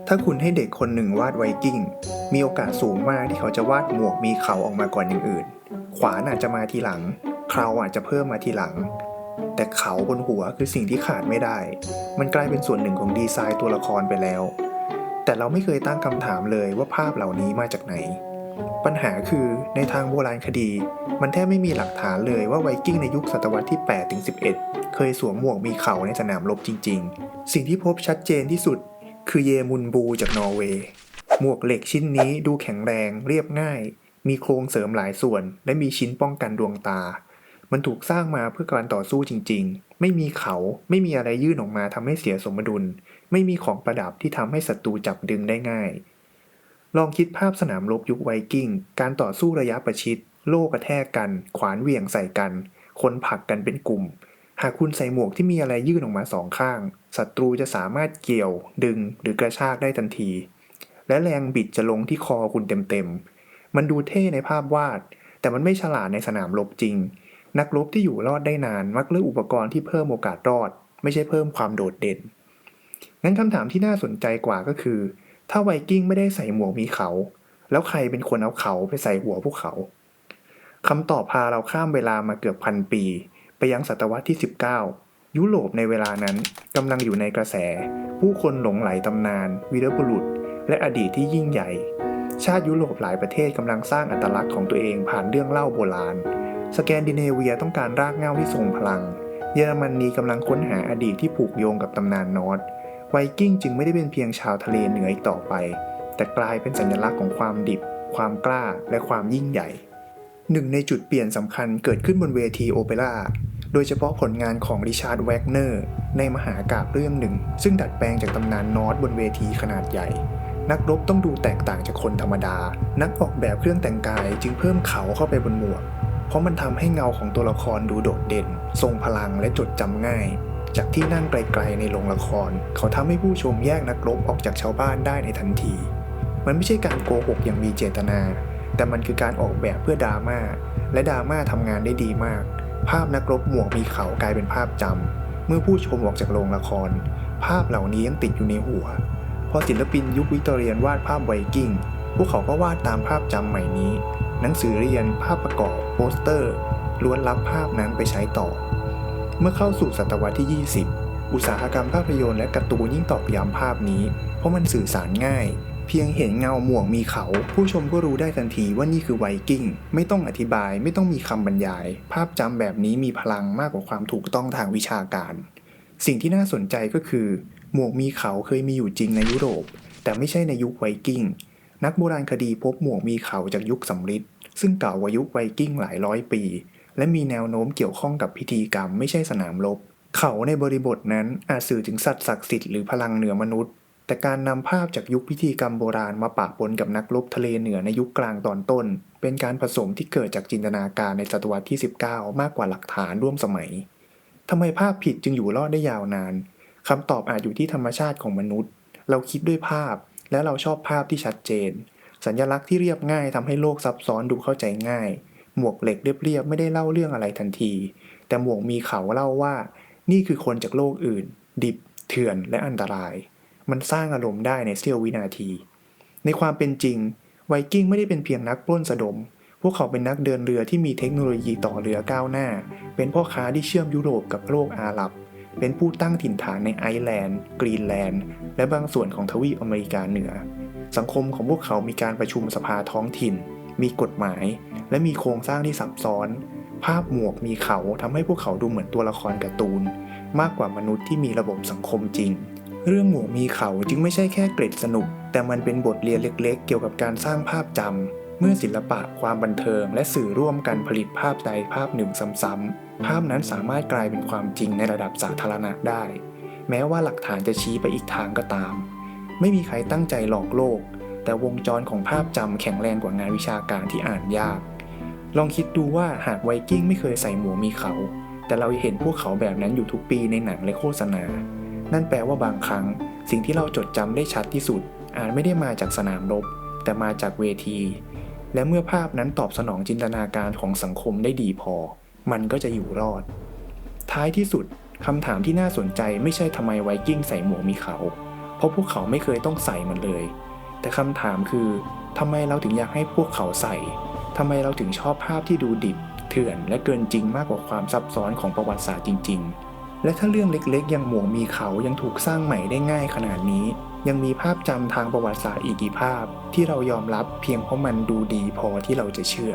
ถ้าคุณให้เด็กคนหนึ่งวาดไวกิ้งมีโอกาสสูงมากที่เขาจะวาดหมวกมีเขาออกมาก่อนอย่างอื่นขวานอาจจะมาทีหลังเคราอาจจะเพิ่มมาทีหลังแต่เขาบนหัวคือสิ่งที่ขาดไม่ได้มันกลายเป็นส่วนหนึ่งของดีไซน์ตัวละครไปแล้วแต่เราไม่เคยตั้งคำถามเลยว่าภาพเหล่านี้มาจากไหนปัญหาคือในทางโบราณคดีมันแทบไม่มีหลักฐานเลยว่าไวกิ้งในยุคศตวรรษที่8-11เคยสวมหมวกมีเขาในสนามรบจริงๆสิ่งที่พบชัดเจนที่สุดคือเยมุนบูจากนอร์เวย์หมวกเหล็กชิ้นนี้ดูแข็งแรงเรียบง่ายมีโครงเสริมหลายส่วนและมีชิ้นป้องกันดวงตามันถูกสร้างมาเพื่อการต่อสู้จริงๆไม่มีเขาไม่มีอะไรยื่นออกมาทำให้เสียสมดุลไม่มีของประดับที่ทำให้ศัตรูจับดึงได้ง่ายลองคิดภาพสนามรบยุคไวกิ้งการต่อสู้ระยะประชิดโล่กระแทกกันขวานเหวี่ยงใส่กันคนผลักกันเป็นกลุ่มหากคุณใส่หมวกที่มีอะไรยื่นออกมาสองข้างศัตรูจะสามารถเกี่ยวดึงหรือกระชากได้ทันทีและแรงบิดจะลงที่คอคุณเต็มๆมันดูเท่ในภาพวาดแต่มันไม่ฉลาดในสนามรบจริงนักรบที่อยู่รอดได้นานมักเลือกอุปกรณ์ที่เพิ่มโอกาสรอดไม่ใช่เพิ่มความโดดเด่นงั้นคำถามที่น่าสนใจกว่าก็คือถ้าไวกิ้งไม่ได้ใส่หมวกมีเขาแล้วใครเป็นคนเอาเขาไปใส่หัวพวกเขาคำตอบพาเราข้ามเวลามาเกือบ1,000 ปีไปยังศตวรรษที่19ยุโรปในเวลานั้นกำลังอยู่ในกระแสผู้คนหลงไหลตำนานวีรบุรุษและอดีตที่ยิ่งใหญ่ชาติยุโรปหลายประเทศกำลังสร้างอัตลักษณ์ของตัวเองผ่านเรื่องเล่าโบราณสแกนดิเนเวียต้องการรากเหง้าที่ทรงพลังเยอรมนีกำลังค้นหาอดีตที่ผูกโยงกับตำนานนอร์สไวกิ้งจึงไม่ได้เป็นเพียงชาวทะเลเหนืออีกต่อไปแต่กลายเป็นสัญลักษณ์ของความดิบความกล้าและความยิ่งใหญ่หนึ่งในจุดเปลี่ยนสำคัญเกิดขึ้นบนเวทีโอเปร่าโดยเฉพาะผลงานของริชาร์ดแวกเนอร์ในมหากาพย์เรื่องหนึ่งซึ่งดัดแปลงจากตำนานนอร์สบนเวทีขนาดใหญ่นักรบต้องดูแตกต่างจากคนธรรมดานักออกแบบเครื่องแต่งกายจึงเพิ่มเขาเข้าไปบนหมวกเพราะมันทำให้เงาของตัวละครดูโดดเด่นทรงพลังและจดจำง่ายจากที่นั่งไกลๆในโรงละครเขาทำให้ผู้ชมแยกนักรบออกจากชาวบ้านได้ในทันทีมันไม่ใช่การโกหกอย่างมีเจตนาแต่มันคือการออกแบบเพื่อดราม่าและดราม่าทำงานได้ดีมากภาพนักรบหมวกมีเขากลายเป็นภาพจำเมื่อผู้ชมออกจากโรงละครภาพเหล่านี้ยังติดอยู่ในหัวพอศิลปินยุควิกตอเรียนวาดภาพไวกิ้งพวกเขาก็วาดตามภาพจำใหม่นี้หนังสือเรียนภาพประกอบโปสเตอร์ล้วนรับภาพนั้นไปใช้ต่อเมื่อเข้าสู่ศตวรรษที่20อุตสาหกรรมภาพยนตร์และการ์ตูนยิ่งตอกย้ำภาพนี้เพราะมันสื่อสารง่ายเพียงเห็นเงาหมวกมีเขาผู้ชมก็รู้ได้ทันทีว่านี่คือไวกิ้งไม่ต้องอธิบายไม่ต้องมีคำบรรยายภาพจำแบบนี้มีพลังมากกว่าความถูกต้องทางวิชาการสิ่งที่น่าสนใจก็คือหมวกมีเขาเคยมีอยู่จริงในยุโรปแต่ไม่ใช่ในยุคไวกิ้งนักโบราณคดีพบหมวกมีเขาจากยุคสำริดซึ่งเก่ากว่ายุคไวกิ้งหลายร้อยปีและมีแนวโน้มเกี่ยวข้องกับพิธีกรรมไม่ใช่สนามรบเขาในบริบทนั้นอาจสื่อถึงสัตว์ศักดิ์สิทธิ์หรือพลังเหนือมนุษย์แต่การนำภาพจากยุคพิธีกรรมโบราณมาปะปนกับนักรบทะเลเหนือในยุคกลางตอนต้นเป็นการผสมที่เกิดจากจินตนาการในศตวรรษที่19มากกว่าหลักฐานร่วมสมัยทำไมภาพผิดจึงอยู่รอดได้ยาวนานคำตอบอาจอยู่ที่ธรรมชาติของมนุษย์เราคิดด้วยภาพและเราชอบภาพที่ชัดเจนสัญลักษณ์ที่เรียบง่ายทำให้โลกซับซ้อนดูเข้าใจง่ายหมวกเหล็กเรียบๆไม่ได้เล่าเรื่องอะไรทันทีแต่หมวกมีเขาเล่าว่านี่คือคนจากโลกอื่นดิบเถื่อนและอันตรายมันสร้างอารมณ์ได้ในเสี้ยววินาทีในความเป็นจริงไวกิ้งไม่ได้เป็นเพียงนักปล้นสะดมพวกเขาเป็นนักเดินเรือที่มีเทคโนโลยีต่อเรือก้าวหน้าเป็นพ่อค้าที่เชื่อมยุโรปกับโลกอาหรับเป็นผู้ตั้งถิ่นฐานในไอร์แลนด์กรีนแลนด์และบางส่วนของทวีปอเมริกาเหนือสังคมของพวกเขามีการประชุมสภาท้องถิ่นมีกฎหมายและมีโครงสร้างที่ซับซ้อนภาพหมวกมีเขาทำให้พวกเขาดูเหมือนตัวละครการ์ตูนมากกว่ามนุษย์ที่มีระบบสังคมจริงเรื่องหมวกมีเขาจึงไม่ใช่แค่เกร็ดสนุกแต่มันเป็นบทเรียนเล็กๆเกี่ยวกับการสร้างภาพจำเมื่อศิลปะความบันเทิงและสื่อร่วมกันผลิตภาพใดภาพหนึ่งซ้ำๆภาพนั้นสามารถกลายเป็นความจริงในระดับสาธารณะได้แม้ว่าหลักฐานจะชี้ไปอีกทางก็ตามไม่มีใครตั้งใจหลอกโลกแต่วงจรของภาพจำแข็งแรงกว่างานวิชาการที่อ่านยากลองคิดดูว่าหากไวกิ้งไม่เคยใส่หมวกมีเขาแต่เราเห็นพวกเขาแบบนั้นอยู่ทุกปีในหนังและโฆษณานั่นแปลว่าบางครั้งสิ่งที่เราจดจำได้ชัดที่สุดอาจไม่ได้มาจากสนามรบแต่มาจากเวทีและเมื่อภาพนั้นตอบสนองจินตนาการของสังคมได้ดีพอมันก็จะอยู่รอดท้ายที่สุดคำถามที่น่าสนใจไม่ใช่ทำไมไวกิ้งใส่หมวกมีเขา เพราะพวกเขาไม่เคยต้องใส่มันเลย แต่คำถามคือทำไมเราถึงอยากให้พวกเขาใส่ทำไมเราถึงชอบภาพที่ดูดิบเถื่อนและเกินจริงมากกว่าความซับซ้อนของประวัติศาสตร์จริงๆและถ้าเรื่องเล็กๆอย่างหมวกมีเขายังถูกสร้างใหม่ได้ง่ายขนาดนี้ยังมีภาพจำทางประวัติศาสตร์อีกกี่ภาพที่เรายอมรับเพียงเพราะมันดูดีพอที่เราจะเชื่อ